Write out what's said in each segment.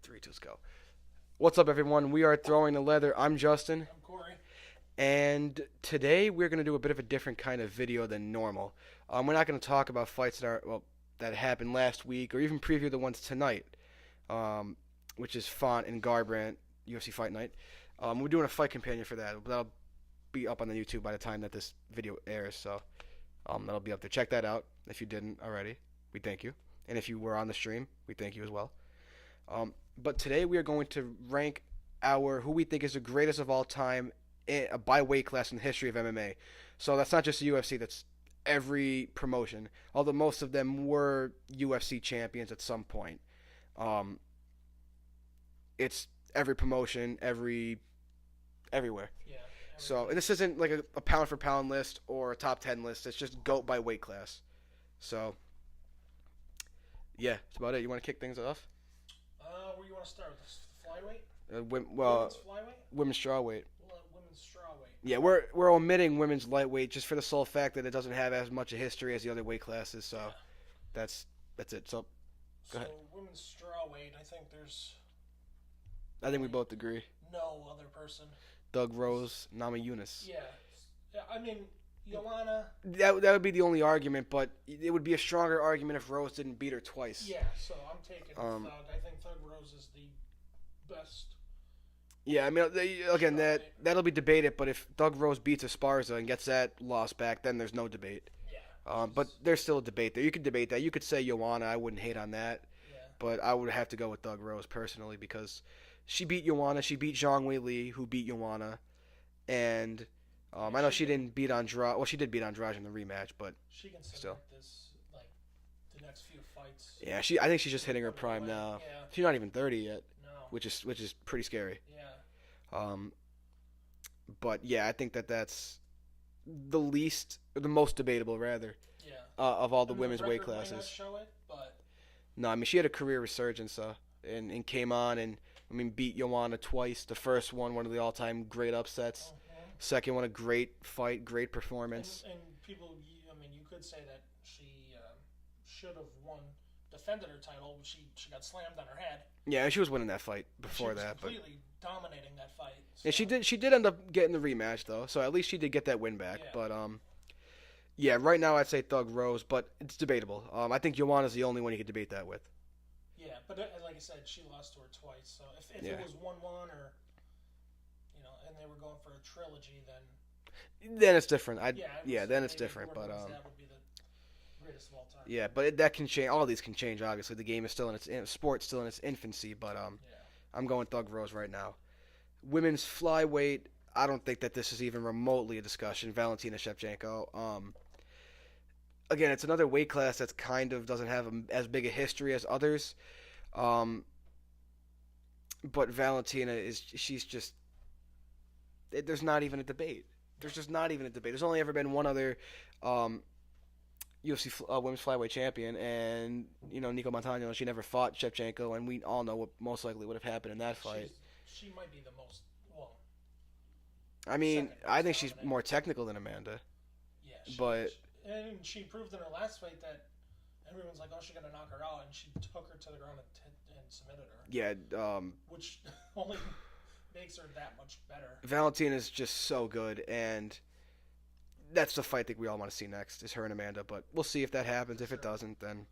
3, 2, let's go. What's up, everyone? We are Throwing the Leather. I'm Justin. I'm Corey. And today we're going to do a bit of a different kind of video than normal. We're not going to talk about fights that happened last week or even preview the ones tonight, which is Font and Garbrandt UFC Fight Night. We're doing a fight companion for that. That'll be up on the YouTube by the time that this video airs, so that'll be up there. Check that out if you didn't already. We thank you. And if you were on the stream, we thank you as well. But today we are going to rank who we think is the greatest of all time by weight class in the history of MMA. So that's not just the UFC, that's every promotion. Although most of them were UFC champions at some point. It's every promotion, everywhere. Yeah. So and this isn't like a pound for pound list or a top 10 list. It's just GOAT by weight class. So yeah, that's about it. You want to kick things off? Where you want to start with this? Flyweight? Women's flyweight? Women's strawweight. Women's strawweight. Yeah, we're omitting women's lightweight just for the sole fact that it doesn't have as much a history as the other weight classes. So that's it. So go ahead. Women's strawweight, I think we both agree. no other person. Doug Rose, Nama Yunus. Yeah. I mean, Joanna. That would be the only argument, but it would be a stronger argument if Rose didn't beat her twice. Yeah, so I'm taking Thug. I think Thug Rose is the best. Yeah, I mean, again, that'll be debated, but if Doug Rose beats Esparza and gets that loss back, then there's no debate. Yeah. But there's still a debate there. You could debate that. You could say Joanna. I wouldn't hate on that. Yeah. But I would have to go with Doug Rose personally because she beat Joanna. She beat Zhang Weili, who beat Joanna. And I know she didn't beat Andrade. Well, she did beat Andrade in the rematch, but she can still. This, like, the next few fights. Yeah, I think she's just hitting her prime now. Yeah. She's not even 30 yet, No. which is pretty scary. Yeah. But yeah, I think that's the most debatable, rather, Yeah. of all the I mean, women's the weight record might not classes. show it, but No, I mean she had a career resurgence, and came on and beat Joanna twice. The first one of the all-time great upsets. Second one, a great fight, great performance. And people, I mean, you could say that she should have defended her title. She got slammed on her head. Yeah, she was winning that fight before that, but completely dominating that fight. So. and she did end up getting the rematch though, so at least she did get that win back. Yeah. But yeah, right now I'd say Thug Rose, but it's debatable. I think Joanna's the only one you could debate that with. Yeah, but like I said, she lost to her twice. So if Yeah. it was 1-1 or and they were going for a trilogy, Then it's different. Then it's maybe different. But that would be the greatest of all time. yeah, but that can change. All these can change. Obviously, the game is still sport's still in its infancy. But I'm going Thug Rose right now. Women's flyweight. I don't think that this is even remotely a discussion. Valentina Shephenko. Again, it's another weight class that's kind of doesn't have as big a history as others. But Valentina she's just. There's not even a debate. There's just not even a debate. There's only ever been one other UFC women's flyweight champion, and Nico Montano. She never fought Shevchenko, and we all know what most likely would have happened in that fight. She might be the most. Well, I mean, I think she's more technical than Amanda. Yeah, and she proved in her last fight that everyone's like, "Oh, she's gonna knock her out," and she took her to the ground and submitted her. Yeah. Which only makes her that much better. Valentina's just so good, and that's the fight I think we all want to see next is her and Amanda. But we'll see if that happens. If it doesn't, then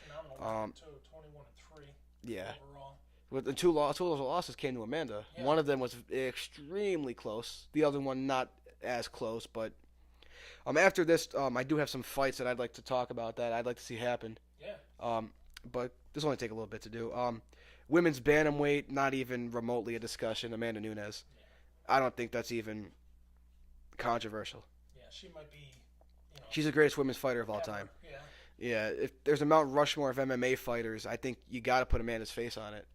phenomenal. 21-3. Yeah. Overall. With the two of those losses came to Amanda. Yeah. One of them was extremely close. The other one not as close. But after this, I do have some fights that I'd like to talk about that I'd like to see happen. Yeah. But this will only take a little bit to do. Women's bantamweight, not even remotely a discussion. Amanda Nunes. Yeah. I don't think that's even controversial. Yeah, she might be. She's the greatest women's fighter of all ever. time. Yeah. Yeah, if there's a Mount Rushmore of MMA fighters, I think you got to put Amanda's face on it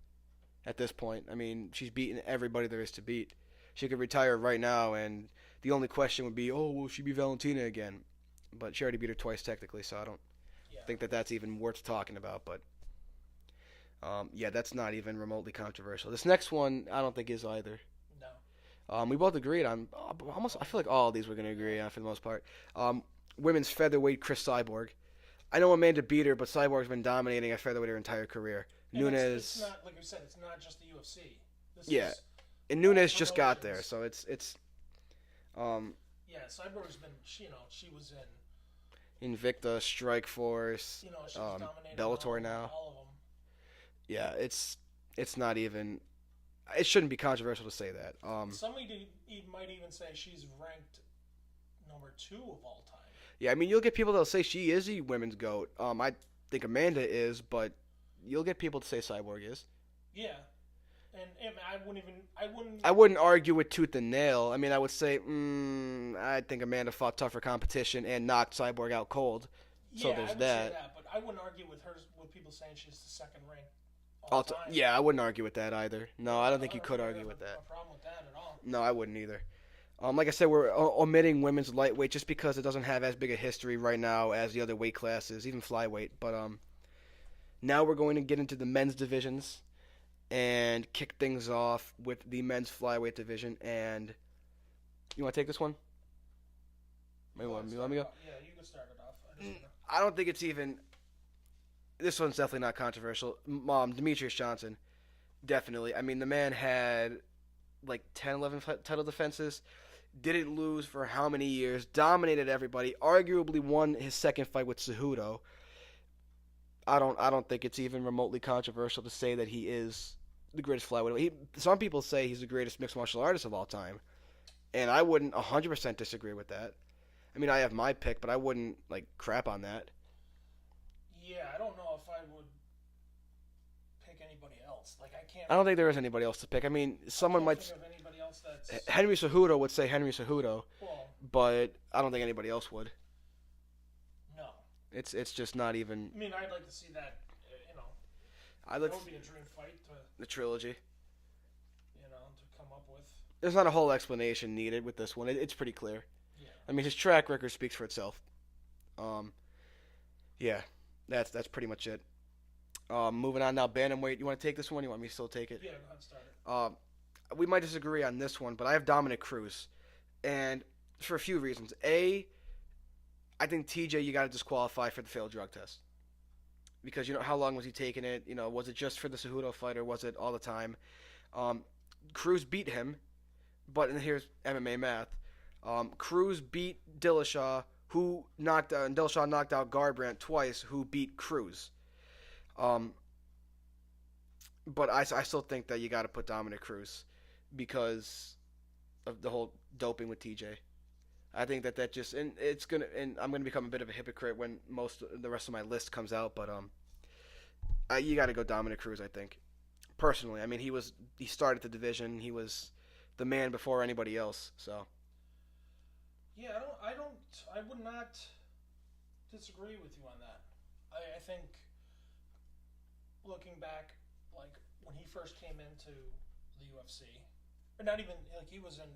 at this point. I mean, she's beaten everybody there is to beat. She could retire right now, and the only question would be, oh, will she be Valentina again? But she already beat her twice technically, so I don't think that that's even worth talking about. But yeah, that's not even remotely controversial. This next one, I don't think is either. No. We both agreed on almost. I feel like all of these we're going to agree on for the most part. Women's featherweight, Cyborg. I know Amanda beat her, but Cyborg's been dominating at featherweight her entire career. Nunes. It's not, like we said, it's not just the UFC. This Yeah, is and Nunes all just got there, promotions. so it's Yeah, Cyborg's been, she was in, Invicta, Strikeforce, she was dominating Bellator now. all of them. Yeah, it's not even. It shouldn't be controversial to say that. Somebody might even say she's ranked number 2 of all time. Yeah, I mean, you'll get people that'll say she is a women's GOAT. I think Amanda is, but you'll get people to say Cyborg is. Yeah, and I wouldn't argue with tooth and nail. I mean, I would say, I think Amanda fought tougher competition and knocked Cyborg out cold. So yeah, there's I would that. say that, but I wouldn't argue with people saying she's the second ranked all All time. yeah, I wouldn't argue with that either. No, I don't think you could argue with I that. have a problem with that at all. No, I wouldn't either. Like I said, we're omitting women's lightweight just because it doesn't have as big a history right now as the other weight classes, even flyweight. But now we're going to get into the men's divisions and kick things off with the men's flyweight division. And you want to take this one? You want me to go? Yeah, you can start it off. I don't think it's even. This one's definitely not controversial. Demetrius Johnson, definitely. I mean, the man had like 10, 11 title defenses. Didn't lose for how many years? Dominated everybody. Arguably won his second fight with Cejudo. I don't think it's even remotely controversial to say that he is the greatest flyweight. Some people say he's the greatest mixed martial artist of all time, and I wouldn't 100% disagree with that. I mean, I have my pick, but I wouldn't like crap on that. Yeah, I don't know if I would pick anybody else. Like I can't. I don't think there is anybody else to pick. I mean, someone might. Think of anybody else that's. Henry Cejudo would say Henry Cejudo, Well, but I don't think anybody else would. no. It's just not even. I mean, I'd like to see that. I That look would be a dream fight to the trilogy. to come up with. There's not a whole explanation needed with this one. It's pretty clear. Yeah. I mean, his track record speaks for itself. Yeah, that's pretty much it. Moving on now, Bantamweight. You want to take this one? You want me to still take it? Yeah, go ahead and start it. We might disagree on this one, but I have Dominic Cruz, and for a few reasons. A, I think TJ, you got to disqualify for the failed drug test because how long was he taking it? Was it just for the Cejudo fight or was it all the time? Cruz beat him, but and here's MMA math. Cruz beat Dillashaw, Dillashaw knocked out Garbrandt twice, who beat Cruz. But I still think that you got to put Dominic Cruz because of the whole doping with TJ. I think that just and I'm gonna become a bit of a hypocrite when the rest of my list comes out, but you got to go Dominic Cruz. I think personally. I mean, he started the division. He was the man before anybody else. So. Yeah, I would not disagree with you on that. I think looking back, like when he first came into the UFC, or not even like he was in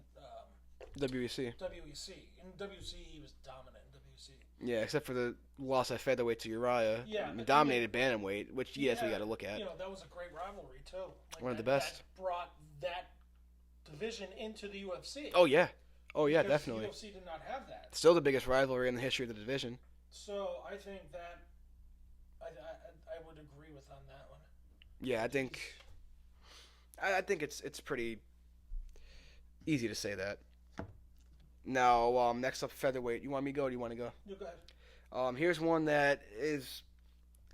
WEC. WEC. In WEC, he was dominant in WEC. Yeah, except for the loss at featherweight to Uriah. Yeah, he dominated bantamweight, which that's what you got to look at. That was a great rivalry too. Like one of the best. That brought that division into the UFC. Oh yeah, because definitely. The UFC did not have that. Still the biggest rivalry in the history of the division. So I think that I would agree with on that one. Yeah, I think it's pretty easy to say that. Now, next up, featherweight. You want me to go or do you want to go? You go ahead. Here's one that is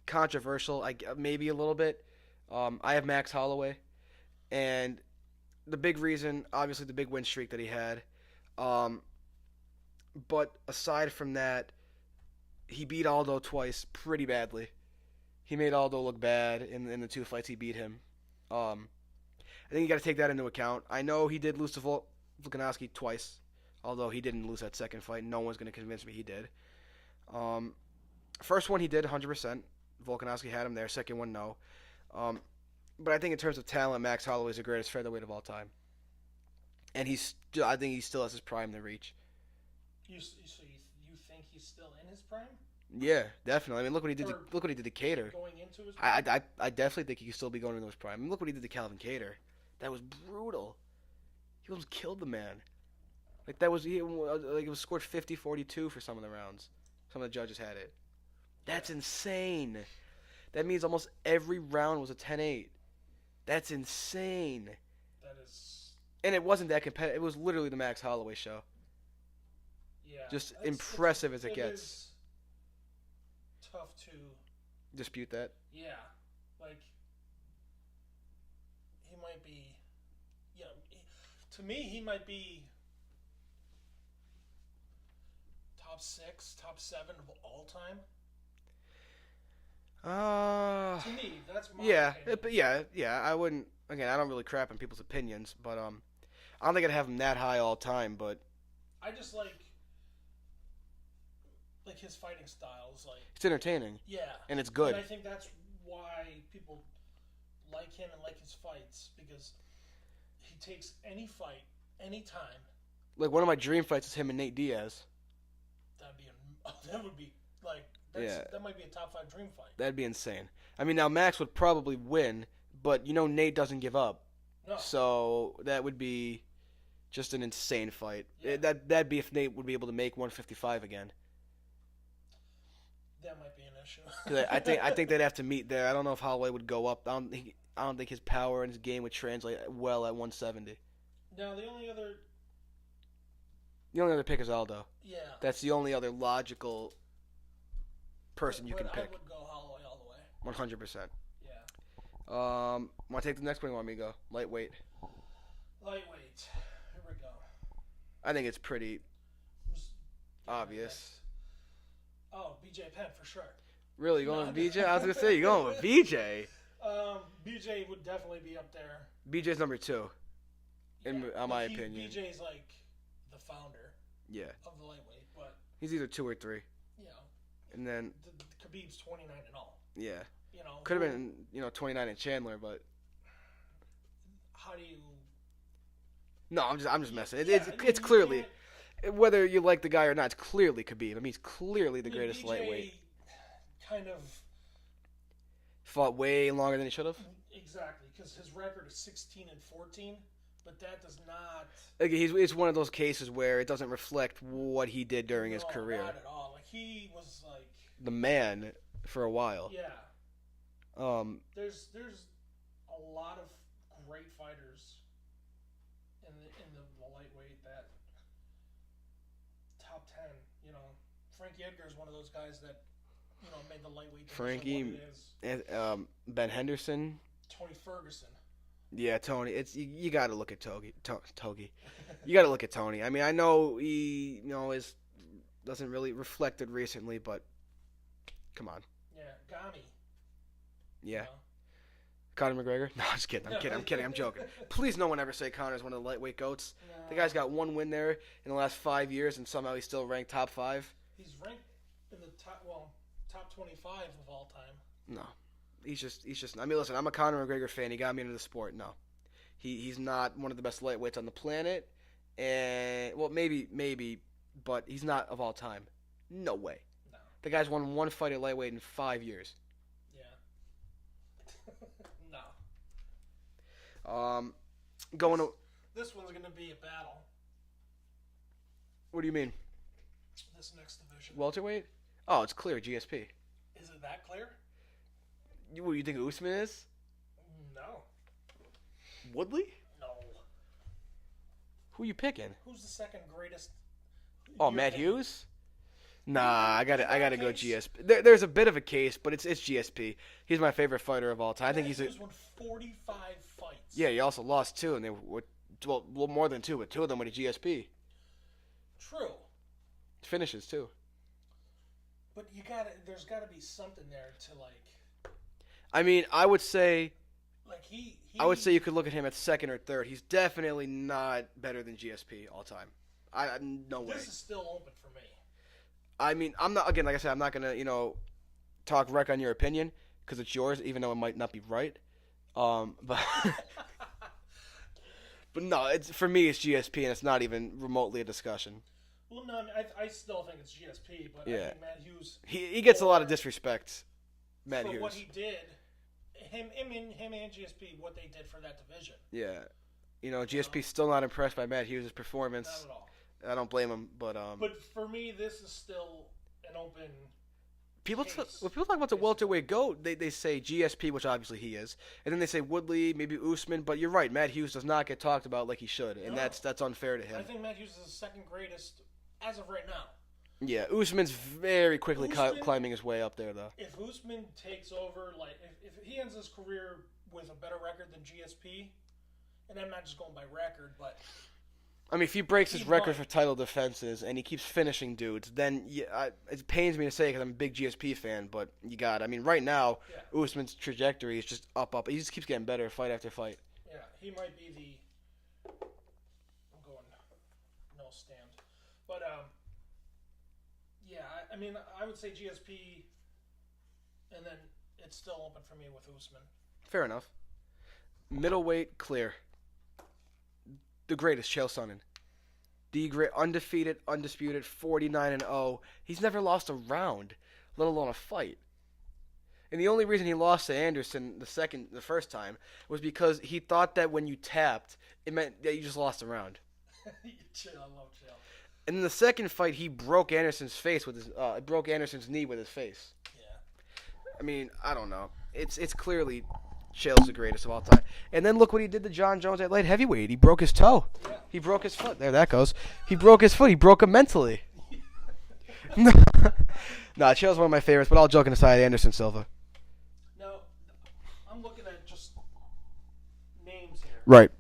controversial, maybe a little bit. I have Max Holloway, and the big reason, obviously, the big win streak that he had. But aside from that, he beat Aldo twice pretty badly. He made Aldo look bad in the two fights he beat him. I think you got to take that into account. I know he did lose to Volkanovski twice, although he didn't lose that second fight. No one's going to convince me he did. First one he did 100%. Volkanovski had him there. Second one, no. But I think in terms of talent, Max Holloway is the greatest featherweight of all time. And I think he still has his prime to reach. You think he's still in his prime? Yeah, definitely. I mean, look what he did. Look what he did to Cater. Going into his prime? I definitely think he could still be going into his prime. I mean, look what he did to Calvin Cater. That was brutal. He almost killed the man. Like it was scored 50-42 for some of the rounds. Some of the judges had it. That's insane. That means almost every round was a 10-8. That's insane. That is. And it wasn't that competitive. It was literally the Max Holloway show. Yeah. Just impressive as it gets. Is tough to dispute that. Yeah, like he might be. Yeah, to me, he might be top 6, top 7 of all time. To me, that's my opinion. Yeah. I wouldn't. Again, I don't really crap on people's opinions, but I don't think I'd have him that high all time. But I just like his fighting styles. Like it's entertaining. Yeah, and it's good. And I think that's why people like him and like his fights, because he takes any fight, any time. Like one of my dream fights is him and Nate Diaz. That would be like. That might be a top 5 dream fight. That'd be insane. I mean, now Max would probably win, but Nate doesn't give up. No. So that would be just an insane fight. Yeah. That'd be if Nate would be able to make 155 again. That might be an issue. 'Cause I think they'd have to meet there. I don't know if Holloway would go up. I don't think his power and his game would translate well at 170. No, the only other pick is Aldo. Yeah. That's the only other logical person you can pick. I would go Holloway all the way. 100%. Yeah. Want to take the next one? Or you want me to go lightweight? Lightweight. Here we go. I think it's pretty obvious. Oh, BJ Penn for sure. Really, you going with BJ? I was gonna say you're going with BJ. BJ would definitely be up there. BJ's number 2, in my opinion. BJ's like the founder. Yeah. Of the lightweight, but he's either 2 or 3. And then Khabib's 29 and all. Yeah. Could have been 29 in Chandler, but how do you? No, I'm just messing. It's clearly, whether you like the guy or not, it's clearly Khabib. I mean, he's clearly the greatest BJ lightweight. Kind of fought way longer than he should have. Exactly, because his record is 16 and 14, but that does not. It's one of those cases where it doesn't reflect what he did during his career. Not at all. Like he was like the man for a while. Yeah. There's a lot of great fighters in the lightweight that top 10. Frankie Edgar is one of those guys that made the lightweight. Frankie, Ben Henderson, Tony Ferguson. Yeah, Tony. It's you got to look at Togi. You got to look at Tony. I mean, I know he doesn't really reflect it recently, but come on. Yeah, Gami. Yeah. Conor McGregor? No, I'm just kidding. I'm joking. Please, no one ever say Conor's one of the lightweight goats. No. The guy's got one win there in the last 5 years, and somehow he's still ranked top 5. He's ranked in the top 25 of all time. No. He's just. I mean, listen. I'm a Conor McGregor fan. He got me into the sport. No, he's not one of the best lightweights on the planet, and maybe, but he's not of all time. No way. No. The guy's won one fight at lightweight in 5 years. Yeah. No. This one's gonna be a battle. What do you mean? This next division. Welterweight? Oh, it's clear. GSP. Is it that clear? What do you think Usman is? No. Woodley? No. Who you picking? Who's the second greatest? Oh, Matt Hughes? Nah, I gotta go GSP. There's a bit of a case, but it's GSP. He's my favorite fighter of all time. I think he's won 45 fights. Yeah, he also lost 2, and they were more than 2, but 2 of them were to GSP. True. Finishes too. But there's gotta be something there to like. I mean, I would say. Like I would say you could look at him at second or third. He's definitely not better than GSP all time. No way. This is still open for me. I mean, I'm not. Again, like I said, I'm not gonna talk wreck on your opinion because it's yours, even though it might not be right. But but no, for me it's GSP, and it's not even remotely a discussion. Well, no, I still think it's GSP, but yeah. I think Matt Hughes. He gets a lot of disrespect. Matt Hughes. For what he did, him and GSP, what they did for that division. Yeah, GSP's still not impressed by Matt Hughes' performance. Not at all. I don't blame him, but. But for me, this is still an open. When people talk about the welterweight GOAT, they say GSP, which obviously he is, and then they say Woodley, maybe Usman. But you're right, Matt Hughes does not get talked about like he should, and that's unfair to him. I think Matt Hughes is the second greatest as of right now. Yeah, Usman's very quickly climbing his way up there, though. If Usman takes over, like if he ends his career with a better record than GSP, and I'm not just going by record, but I mean, if he breaks his record for title defenses and he keeps finishing dudes, then it pains me to say because I'm a big GSP fan, but I mean, right now, Usman's trajectory is just up. He just keeps getting better fight after fight. Yeah, he might be the. I'm going no stand, but yeah, I mean, I would say GSP, and then it's still open for me with Usman. Fair enough. Middleweight, clear. The greatest, Chael Sonnen. The great, undefeated, undisputed, 49-0. He's never lost a round, let alone a fight. And the only reason he lost to Anderson the first time was because he thought that when you tapped, it meant that you just lost a round. Chill, I love Chael. And in the second fight, he broke Anderson's knee with his face. Yeah. I mean, I don't know. It's clearly Chael's the greatest of all time. And then look what he did to John Jones at light heavyweight. He broke his toe. Yeah. He broke his foot. There, that goes. He broke his foot. He broke him mentally. Nah, Chael's one of my favorites, but all joking aside, Anderson Silva. Now, I'm looking at just names here. Right.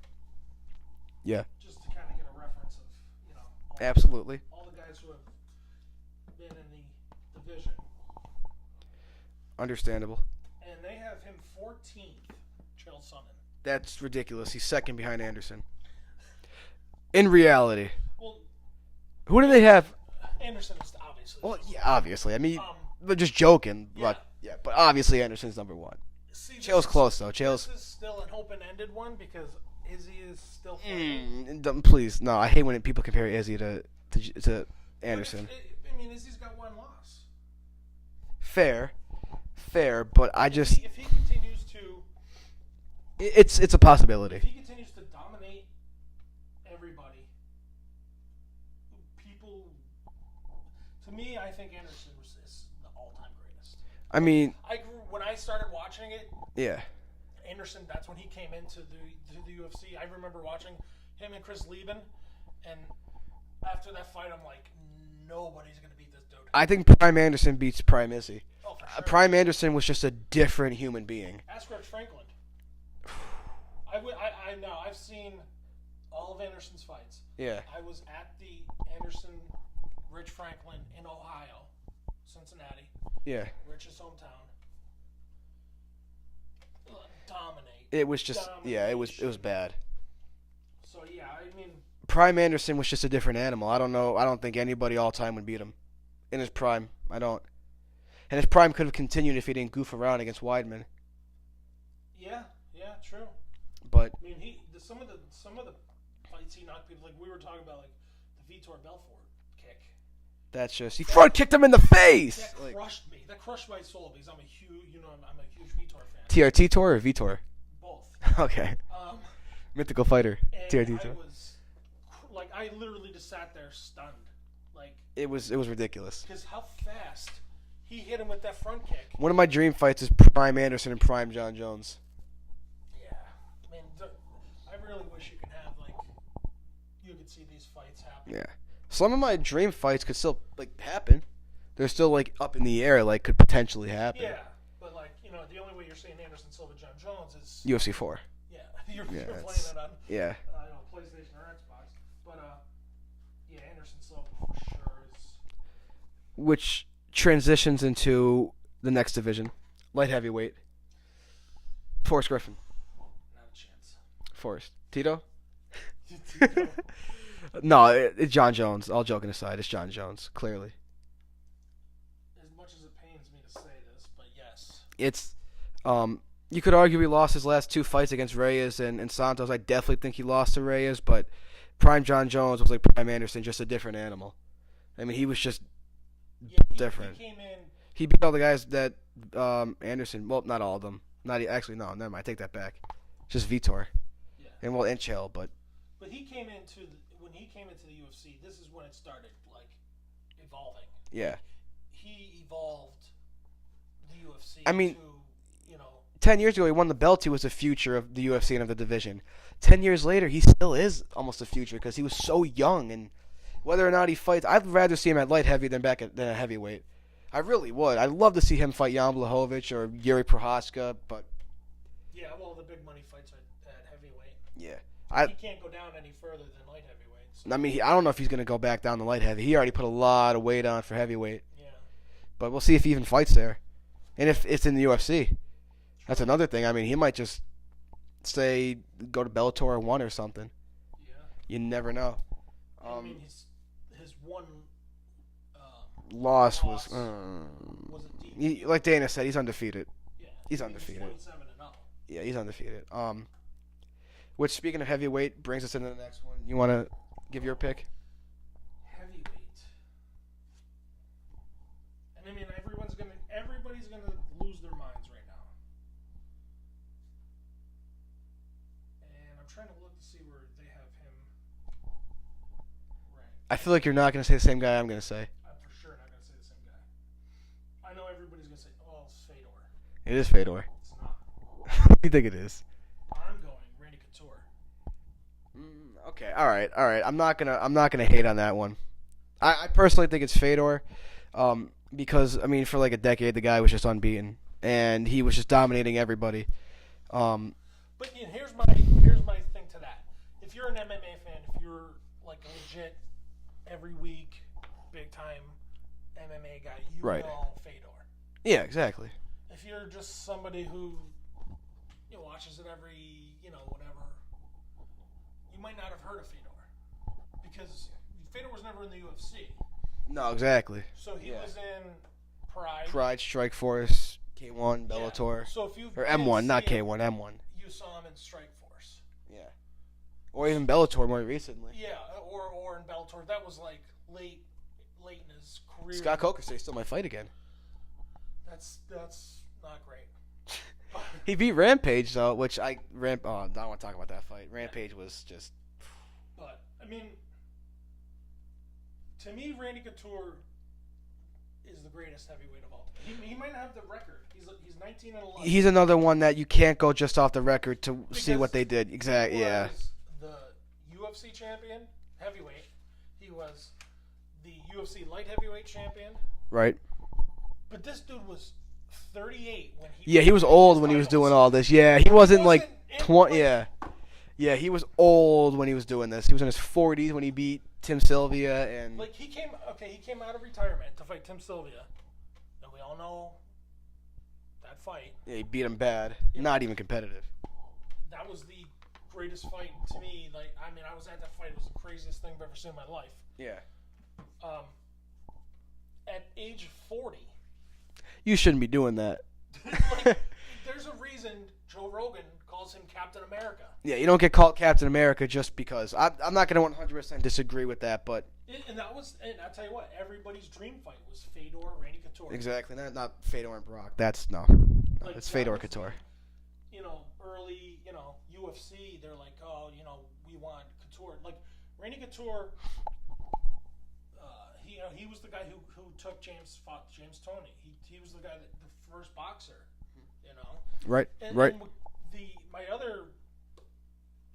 Yeah. Just to kind of get a reference of, Absolutely. All the guys who have been in the division. Understandable. And they have him 14th, Chael Sonnen. That's ridiculous. He's second behind Anderson. In reality. Well, who do they have? Anderson is obviously. Well, yeah, obviously. I mean, they're just joking, but obviously Anderson's number one. Chael's close though. This is still an open-ended one because Izzy is still. Please, no. I hate when people compare Izzy to Anderson. I mean, Izzy's got one loss. Fair, but I just. If he continues to. It's a possibility. If he continues to dominate everybody, people. To me, I think Anderson is the all-time greatest. I mean, when I started watching it. Yeah. Anderson, that's when he came into the UFC. I remember watching him and Chris Lieben, and after that fight, I'm like, nobody's gonna beat this dude. I think Prime Anderson beats Prime Izzy. Oh, for sure. Prime Anderson was just a different human being. Ask Rich Franklin. I know. I've seen all of Anderson's fights. Yeah. I was at the Anderson Rich Franklin in Ohio, Cincinnati. Yeah. Rich's hometown. Dominate. It was just it was bad. So yeah, I mean Prime Anderson was just a different animal. I don't know. I don't think anybody all time would beat him in his prime. I don't. And his prime could have continued if he didn't goof around against Weidman. Yeah, true. But I mean, some of the fights he knocked people, like we were talking about, like the Vitor Belfort kick. That's just he front kicked him in the face. That crushed me. That crushed my soul because I'm a huge Vitor fan. TRT Tour or Vitor? Both. Okay. Mythical fighter. TRT Tour. I literally just sat there stunned. Like it was ridiculous. Because how fast he hit him with that front kick. One of my dream fights is Prime Anderson and Prime John Jones. Yeah, man. I really wish you could have you could see these fights happen. Yeah, some of my dream fights could still happen. They're still up in the air, could potentially happen. Yeah, but the only way you're seeing Anderson Silva John Jones is UFC 4. Yeah, you're playing it on. Yeah. PlayStation or Xbox, but Anderson Silva for sure is. Which transitions into the next division, light heavyweight. Forrest Griffin. Not a chance. Forrest. Tito? No, it's John Jones. All joking aside, it's John Jones, clearly. As much as it pains me to say this, but yes. It's, you could argue he lost his last two fights against Reyes and Santos. I definitely think he lost to Reyes, but Prime John Jones was like Prime Anderson, just a different animal. I mean, he was just different. He came in. He beat all the guys that Anderson. Well, not all of them. No, never mind. I take that back. Just Vitor. Yeah. And Chael, but. But he came when he came into the UFC. This is when it started evolving. Yeah. He evolved the UFC. I mean, to, you know, 10 years ago he won the belt. He was the future of the UFC and of the division. 10 years later, he still is almost the future because he was so young. And whether or not he fights, I'd rather see him at light heavy than at heavyweight. I really would. I'd love to see him fight Jan Blachowicz or Yuri Prohaska, but yeah, well, the big money fights at heavyweight. yeah, He can't go down any further than light heavyweight. So. I mean, I don't know if he's going to go back down to light heavy. He already put a lot of weight on for heavyweight. Yeah. But we'll see if he even fights there. And if it's in the UFC. That's another thing. I mean, he might just say go to Bellator 1 or something. Yeah. You never know. I mean, his one loss was it like Dana said, he's undefeated. Yeah. He's undefeated. 27-0. Yeah, he's undefeated. Which, speaking of heavyweight, brings us into the next one. You want to give your pick? Heavyweight. And I mean, everybody's gonna lose their minds right now. And I'm trying to look to see where they have him ranked. I feel like you're not going to say the same guy I'm going to say. I'm for sure not gonna say the same guy. I know everybody's gonna say, "Oh, it's Fedor." It is Fedor. It's not. What do you think it is? I'm going Randy Couture. Okay, all right. I'm not gonna hate on that one. I personally think it's Fedor, because I mean, for like a decade, the guy was just unbeaten, and he was just dominating everybody. But you know, here's my thing to that. If you're an MMA fan, if you're like a legit every week big time MMA guy, you Right. know Fedor. Yeah, exactly. If you're just somebody who watches it every whatever, you might not have heard of Fedor because Fedor was never in the UFC. No, exactly. So he was in Pride. Pride, Strikeforce, K1, Bellator, Yeah. So if you or M1, not K1, M1. you saw him in Strikeforce. Yeah. Or even Bellator more recently. Yeah, or in Bellator. That was like late in his career. Scott Coker says he still might fight again. That's not great. He beat Rampage though, which I don't want to talk about that fight. Rampage was just. But I mean, to me, Randy Couture is the greatest heavyweight of all time. He might not have the record. He's 19-11. He's another one that you can't go just off the record to see what they did. Exactly. Yeah. He was the UFC champion heavyweight. He was the UFC light heavyweight champion. Right. But this dude was 38 when he. Yeah, he was old when he was doing all this. Yeah, he wasn't like 20. Yeah. Yeah, he was old when he was doing this. He was in his 40s when he beat Tim Sylvia and. Like he came out of retirement to fight Tim Sylvia, and we all know that fight. Yeah, he beat him bad. Not even competitive. That was the greatest fight to me. Like, I mean, I was at that fight. It was the craziest thing I've ever seen in my life. Yeah. At age 40. You shouldn't be doing that. Like, there's a reason Joe Rogan calls him Captain America. Yeah, you don't get called Captain America just because. I'm not going to 100% disagree with that, but. And I'll tell you what, everybody's dream fight was Fedor, Randy Couture. Exactly. Not Fedor and Brock. That's, no. Like, It's Fedor Couture. Early, UFC, they're like, oh, we want Couture. Like, Randy Couture, he was the guy who fought James Toney. He was the guy the first boxer, Right, and, right. And my other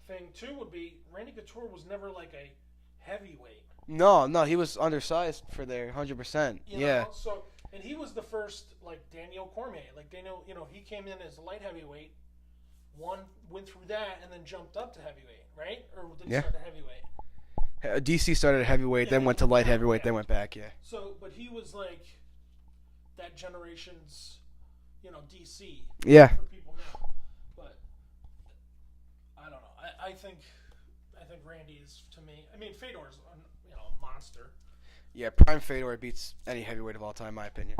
thing too would be Randy Couture was never like a heavyweight. No, he was undersized for there, 100%. Yeah. So, and he was the first like Daniel Cormier. Like Daniel, he came in as a light heavyweight, went through that, and then jumped up to heavyweight, right? Or did he start at heavyweight? DC started at heavyweight, then went to light heavyweight, then went back. Yeah. So, but he was like that generation's, DC. Yeah. For people now, but I don't know. I think Randy is, to me. I mean, Fedor's a monster. Yeah, prime Fedor beats any heavyweight of all time, in my opinion.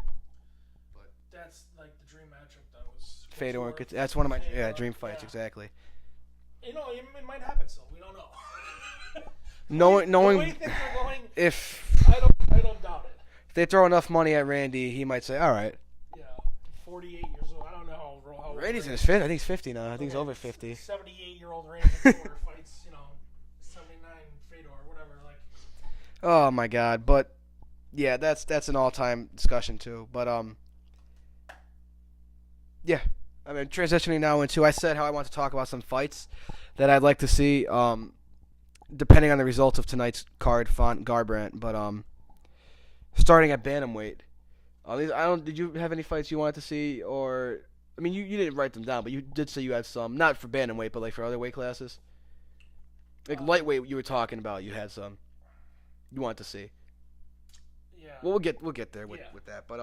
But that's like the dream matchup. That was Fedor. That's one of my dream fights. Exactly. It might happen still. We don't know. Knowing the way things are going, if I don't doubt it. If they throw enough money at Randy, he might say, "All right." Yeah, 48 years old. I don't know how Randy's in his 50s. I think he's 50 now. I think he's over 50. 78-year-old Randy Couture fights, 79 Fedor, whatever. Like. Oh my God! But yeah, that's an all-time discussion too. But Yeah. I mean, transitioning now into, I said how I want to talk about some fights that I'd like to see, depending on the results of tonight's card, Font Garbrandt. But starting at bantamweight, Did you have any fights you wanted to see, or I mean, you didn't write them down, but you did say you had some, not for bantamweight, but like for other weight classes. Like lightweight, you were talking about, you had some you wanted to see. Yeah. Well, we'll get there with that, but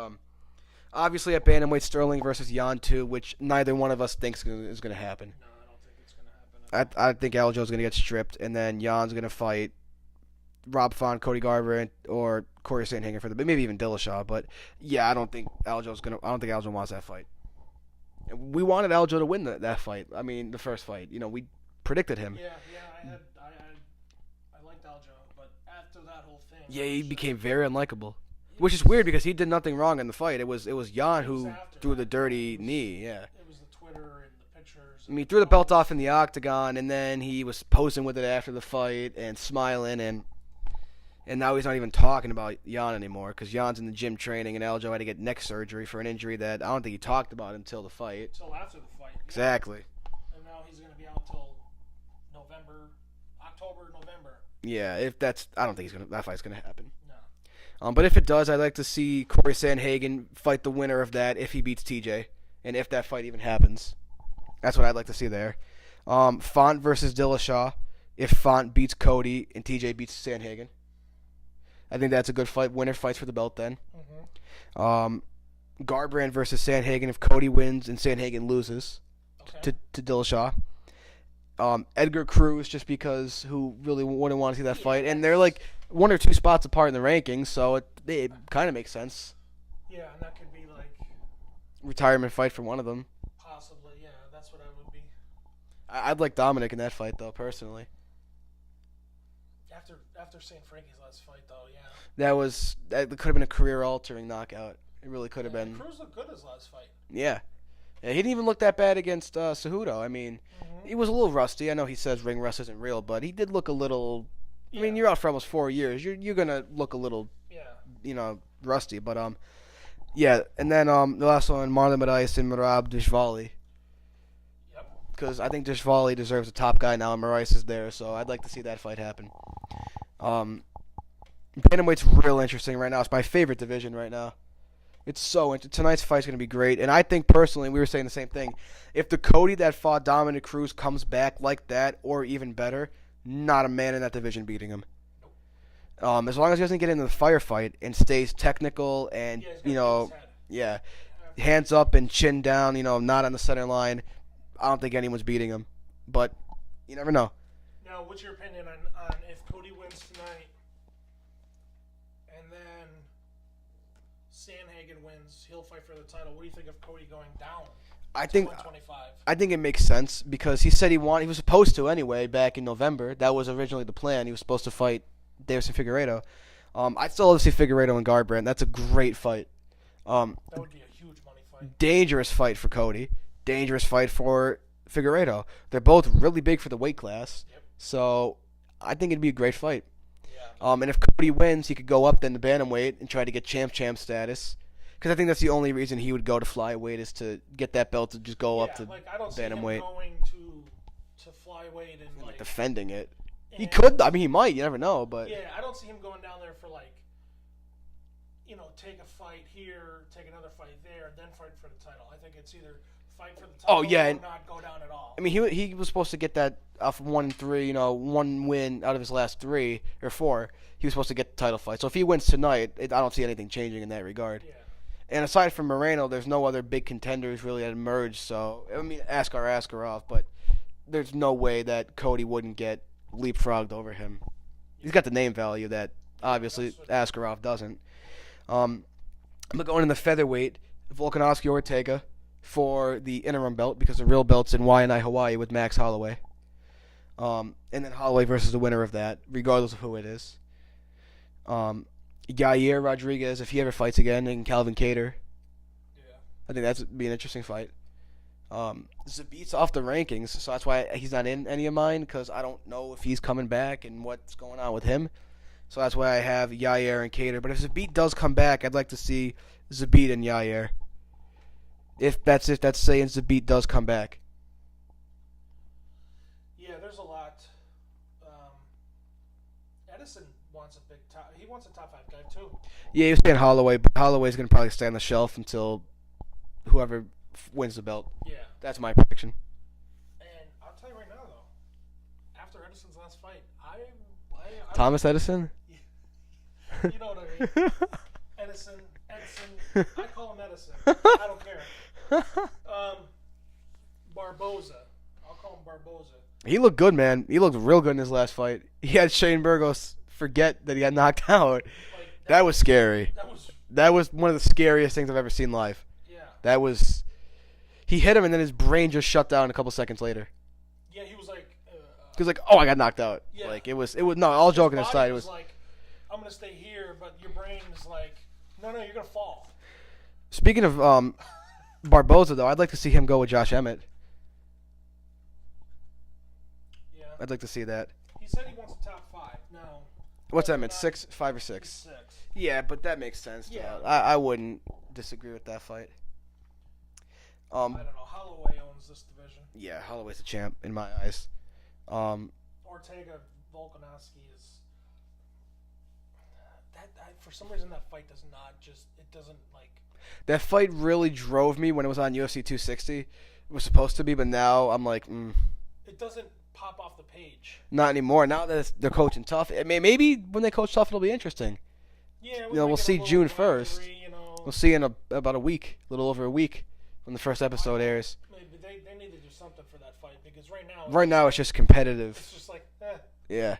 obviously at bantamweight, Sterling versus Jan 2, which neither one of us thinks is going to happen. No, I don't think it's going to happen. I think Aljo's going to get stripped, and then Jan's going to fight Rob Font, Cody Garbrandt, or Corey Sandhagen for maybe even Dillashaw. But yeah, I don't think Aljo wants that fight. We wanted Aljo to win that fight. I mean, the first fight. We predicted him. Yeah, I liked Aljo, but after that whole thing. Yeah, he became very unlikable. Which is weird because he did nothing wrong in the fight. It was Jan who threw the dirty knee. Yeah. It was the Twitter and the pictures. I mean, he threw the belt off in the octagon, and then he was posing with it after the fight and smiling, and now he's not even talking about Jan anymore because Jan's in the gym training, and Aljo had to get neck surgery for an injury that I don't think he talked about until the fight. Until after the fight. Exactly. Yeah. And now he's going to be out till October, November. Yeah, I don't think that fight's gonna happen. No. But if it does, I'd like to see Corey Sandhagen fight the winner of that if he beats TJ, and if that fight even happens. That's what I'd like to see there. Font versus Dillashaw. If Font beats Cody and TJ beats Sandhagen, I think that's a good fight. Winner fights for the belt then. Mm-hmm. Garbrandt versus Sandhagen if Cody wins and Sandhagen loses to Dillashaw. Edgar Cruz, just because who really wouldn't want to see that fight, and they're like 1 or 2 spots apart in the rankings, so it kind of makes sense. Yeah, and that could be like retirement fight for one of them. Possibly, yeah, that's what I would be. I'd like Dominic in that fight though, personally. After St. Frankie's last fight, though, yeah. That could have been a career-altering knockout. It really could have been. Cruz looked good his last fight. Yeah. He didn't even look that bad against Cejudo. I mean, he was a little rusty. I know he says ring rust isn't real, but he did look a little. I mean, you're out for almost 4 years. You're gonna look a little, rusty. But yeah. And then the last one, Marlon Moraes and Merab Dishvali. Yep. Because I think Dishvali deserves a top guy now, and Moraes is there, so I'd like to see that fight happen. Bantamweight's real interesting right now. It's my favorite division right now. It's so interesting. Tonight's fight's going to be great. And I think, personally, we were saying the same thing. If the Cody that fought Dominic Cruz comes back like that, or even better, not a man in that division beating him. As long as he doesn't get into the firefight and stays technical and, hands up and chin down, not on the center line, I don't think anyone's beating him. But you never know. Now, what's your opinion on if Cody wins tonight and then Sandhagen wins, he'll fight for the title? What do you think of Cody going down to 125? I think it makes sense because he said he was supposed to anyway back in November. That was originally the plan. He was supposed to fight Davison Figueiredo. I'd still love to see Figueiredo and Garbrandt. That's a great fight. That would be a huge money fight. Dangerous fight for Cody. Dangerous fight for Figueiredo. They're both really big for the weight class. Yep. So I think it'd be a great fight. Yeah. And if Cody wins, he could go up then to bantamweight and try to get champ status. Because I think that's the only reason he would go to flyweight is to get that belt to just go up to I don't see him bantamweight. going to flyweight and defending it. He could. I mean, he might. You never know. But yeah, I don't see him going down there for take a fight here, take another fight there, then fight for the title. I think it's either fight for the title or not go down at all. I mean, he was supposed to get that off 1-3, 1 win out of his last 3 or 4. He was supposed to get the title fight. So if he wins tonight, I don't see anything changing in that regard. Yeah. And aside from Moreno, there's no other big contenders really that emerged. So, I mean, Askarov, but there's no way that Cody wouldn't get leapfrogged over him. He's got the name value that obviously Askarov doesn't. I'm going in the featherweight, Volkanovski Ortega for the interim belt because the real belt's in Waianae, Hawaii with Max Holloway. And then Holloway versus the winner of that, regardless of who it is. Yair Rodriguez, if he ever fights again, and Calvin Kattar. Yeah. I think that'd be an interesting fight. Zabit's off the rankings, so that's why he's not in any of mine, because I don't know if he's coming back and what's going on with him. So that's why I have Yair and Kattar. But if Zabit does come back, I'd like to see Zabit and Yair. If Saiyans the beat does come back. Yeah, there's a lot. Edison wants a big top. He wants a top 5 guy too. Yeah, he was saying Holloway, but Holloway's gonna probably stay on the shelf until whoever wins the belt. Yeah. That's my prediction. And I'll tell you right now, though, after Edison's last fight, I Thomas Edison. You know what I mean? Edison. I call him Edison. I don't care. Barboza. I'll call him Barboza. He looked good, man. He looked real good in his last fight. He had Shane Burgos forget that he got knocked out. Like, that was scary. That was one of the scariest things I've ever seen live. Yeah. He hit him and then his brain just shut down a couple seconds later. Yeah, he was like. He was like, "Oh, I got knocked out." Yeah. Like it was. No, all joking aside, it was like, "I'm gonna stay here," but your brain is like, "No, you're gonna fall." Speaking of Barboza, though, I'd like to see him go with Josh Emmett. Yeah. I'd like to see that. He said he wants a top 5. No. What's Emmett? 6, 5 or 6? 6. Yeah, but that makes sense. Yeah. I wouldn't disagree with that fight. I don't know. Holloway owns this division. Yeah, Holloway's the champ in my eyes. Ortega Volkanovski is that. For some reason, that fight does not just. It doesn't like. That fight really drove me when it was on UFC 260. It was supposed to be, but now I'm like, It doesn't pop off the page. Not anymore. Now that they're coaching tough, maybe when they coach tough, it'll be interesting. Yeah, we'll see June 1st. You know. We'll see in about a week, a little over a week, when the first episode airs. Maybe they need to do something for that fight because right now. It's just competitive. It's just like, Yeah.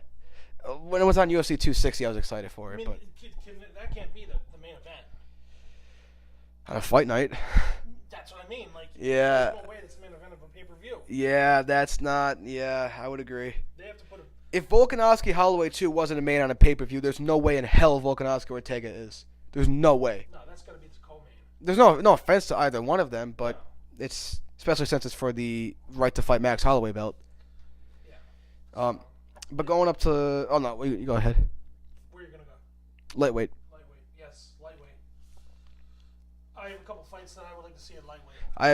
When it was on UFC 260, I was excited for it. I mean, but that can't be the main event. On a fight night. That's what I mean. Like, yeah. there's no way that's the main event of a pay-per-view. Yeah, that's not. Yeah, I would agree. They have to put If Volkanovski Holloway 2 wasn't a main on a pay-per-view, there's no way in hell Volkanovski Ortega is. There's no way. No, that's gonna be the co-main. There's no offense to either one of them, but it's especially since it's for the right to fight Max Holloway belt. Yeah. But going up to you go ahead. Where are you gonna go? Lightweight. Lightweight, yes, lightweight. I have a couple fights that I would like to see at lightweight. I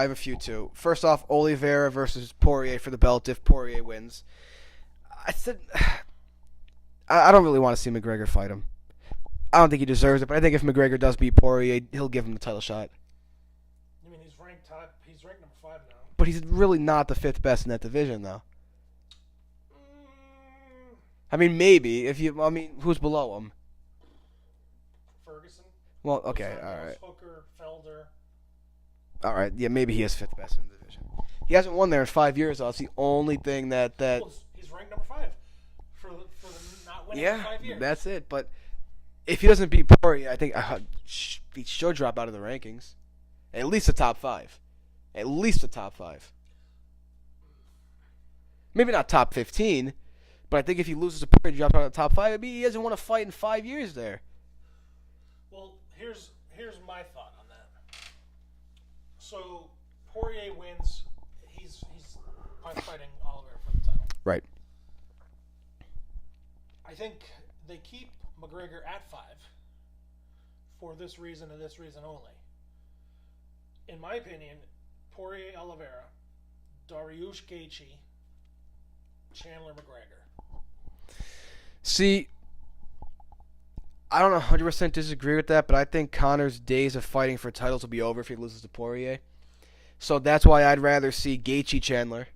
have a few too. First off, Oliveira versus Poirier for the belt if Poirier wins. I said I don't really want to see McGregor fight him. I don't think he deserves it, but I think if McGregor does beat Poirier, he'll give him the title shot. I mean, he's ranked top. He's ranked number 5 now. But he's really not the 5th best in that division, though. I mean, maybe who's below him? Ferguson. Well, okay, all right. Hooker, Felder. All right, yeah, maybe he is 5th best in the division. He hasn't won there in 5 years, though. It's the only thing that. Well, he's ranked number 5 for the not winning for 5 years. That's it. But if he doesn't beat Poirier, I think he should drop out of the rankings. At least the top 5. At least the top 5. Maybe not top 15, but I think if he loses to Poirier, he drops out of the top 5. He hasn't won a fight in 5 years there. Well, here's my thought on that. So Poirier wins. He's fighting Oliveira for the title. Right. I think they keep McGregor at 5 for this reason and this reason only. In my opinion, Poirier Oliveira, Dariush Gaethje, Chandler McGregor. See, I don't 100% disagree with that, but I think Conor's days of fighting for titles will be over if he loses to Poirier. So that's why I'd rather see Gaethje Chandler,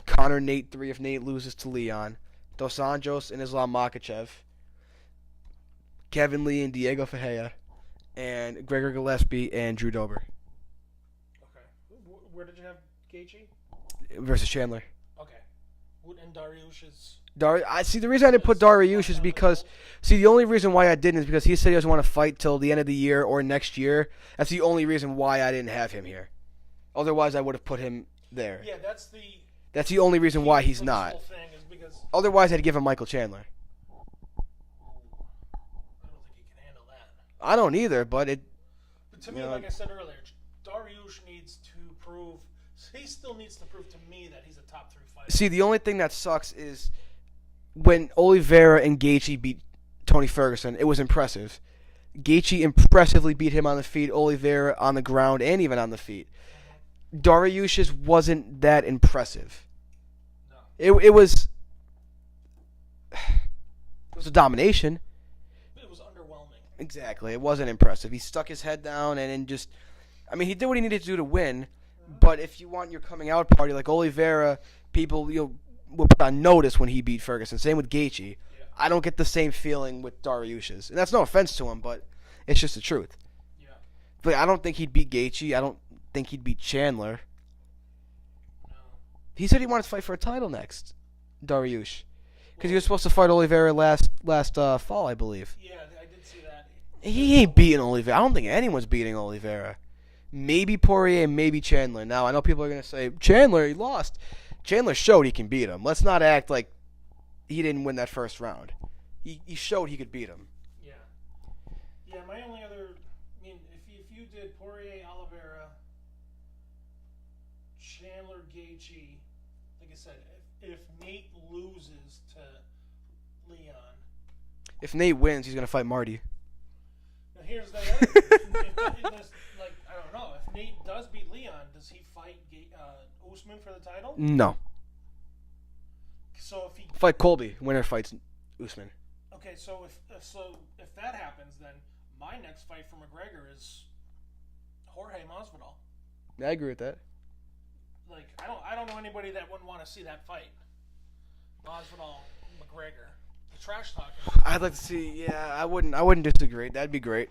Conor Nate 3 if Nate loses to Leon, Dos Anjos and Islam Makhachev, Kevin Lee and Diego Ferreira, and Gregor Gillespie and Drew Dober. Okay. Where did you have Gaethje? Versus Chandler. Okay. And Dariush is... The reason I didn't put Dariush is because... the only reason why I didn't is because he said he doesn't want to fight till the end of the year or next year. That's the only reason why I didn't have him here. Otherwise, I would have put him there. Yeah, That's the only reason why he's not. Whole thing is because Otherwise, I'd give him Michael Chandler. I don't think he can handle that. I don't either, but it... But to me, like I said earlier, Dariush needs to prove... He still needs to prove to me that he's a top 3 fighter. See, the only thing that sucks is when Oliveira and Gaethje beat Tony Ferguson, it was impressive. Gaethje impressively beat him on the feet, Oliveira on the ground, and even on the feet. Dariush's wasn't that impressive. No. It was a domination. It was underwhelming. Exactly. It wasn't impressive. He stuck his head down and then just, I mean, he did what he needed to do to win. But if you want your coming out party like Oliveira, people will put on notice when he beat Ferguson. Same with Gaethje. Yeah. I don't get the same feeling with Dariush's, and that's no offense to him, but it's just the truth. Yeah. But I don't think he'd beat Gaethje. I don't think he'd beat Chandler. No. He said he wanted to fight for a title next, Dariush, because he was supposed to fight Oliveira last fall, I believe. Yeah, I did see that. He ain't beating Oliveira. I don't think anyone's beating Oliveira. Maybe Poirier, maybe Chandler. Now, I know people are going to say, Chandler, he lost. Chandler showed he can beat him. Let's not act like he didn't win that first round. He showed he could beat him. Yeah. Yeah, my only other... I mean, if you did Poirier, Oliveira, Chandler, Gaethje, like I said, if Nate loses to Leon... If Nate wins, he's going to fight Marty. Now here's the other... like, I don't know. If Nate does beat Leon, does he fight Usman for the title? No. So if he... Fight Colby. Winner fights Usman. Okay, so if that happens, then my next fight for McGregor is Jorge Masvidal. Yeah, I agree with that. Like, I don't know anybody that wouldn't want to see that fight. Masvidal, McGregor, the trash talking. I'd like to see. Yeah, I wouldn't disagree. That'd be great.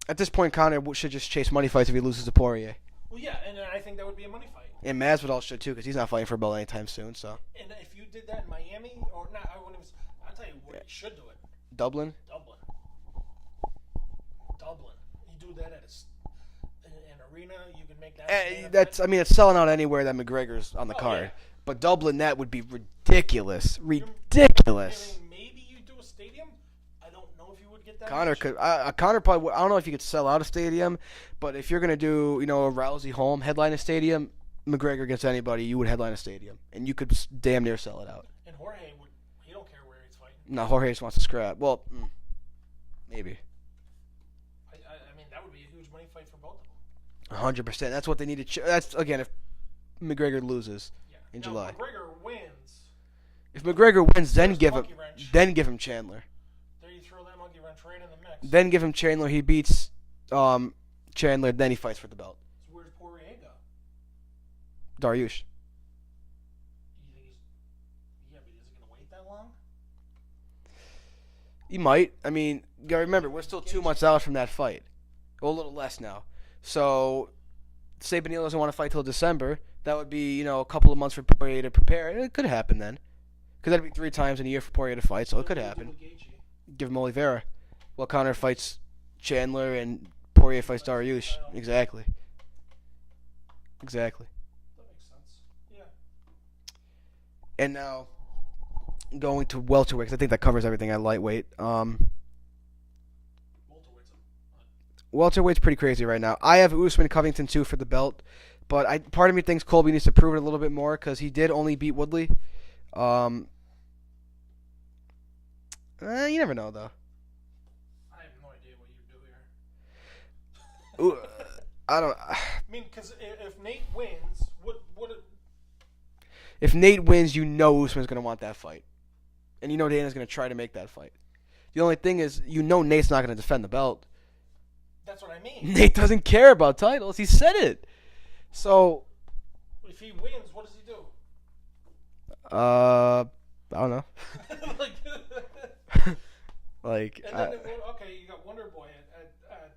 At this point, Conor should just chase money fights if he loses to Poirier. Well, yeah, and I think that would be a money fight. And Masvidal should too, because he's not fighting for a belt anytime soon. So And if you did that in Miami, or not, I wouldn't even. I'll tell you what, you should do it. Dublin. Dublin. You do that at an arena. You can make that. That's. I mean, it's selling out anywhere that McGregor's on the card. Yeah. But Dublin, that would be ridiculous. I Ridiculous. mean, maybe you do a stadium. I don't know if you would get that. Conor much. could. Conor probably. I don't know if you could sell out a stadium, but if you're gonna do, a Rousey home headline a stadium, McGregor against anybody, you would headline a stadium, and you could damn near sell it out. And Jorge would. He don't care where he's fighting. No, Jorge just wants to scrap. Well, maybe. I mean, that would be a huge money fight for both of them. 100%. That's what they need to. That's again if McGregor loses in now, July. If McGregor wins. If McGregor wins, then There's give the him, monkey wrench. then give him Chandler. There you throw that monkey wrench right in the mix. Then give him Chandler. He beats Chandler. Then he fights for the belt. So where's Poirier go? Dariush. You think he's? Yeah, but is he gonna wait that long? He might. I mean, you gotta remember, we're still 2 months out from that fight. Well, a little less now. So, say Benil doesn't want to fight till December. That would be, a couple of months for Poirier to prepare. It could happen then. Because that'd be 3 times in a year for Poirier to fight, so it could happen. Give him Oliveira. Well, Conor fights Chandler and Poirier fights Dariush. Exactly. That makes sense. Yeah. And now, going to welterweight, 'cause I think that covers everything at lightweight. Welterweight's pretty crazy right now. I have Usman Covington too for the belt, but part of me thinks Colby needs to prove it a little bit more because he did only beat Woodley. You never know though. I have no idea what you do here. I don't. I mean, because if Nate wins, what? If Nate wins, Usman's gonna want that fight, and Dana's gonna try to make that fight. The only thing is, Nate's not gonna defend the belt. That's what I mean. Nate doesn't care about titles. He said it. So. If he wins, what does he do? I don't know. like. Like. And then, okay, you got Wonder Boy at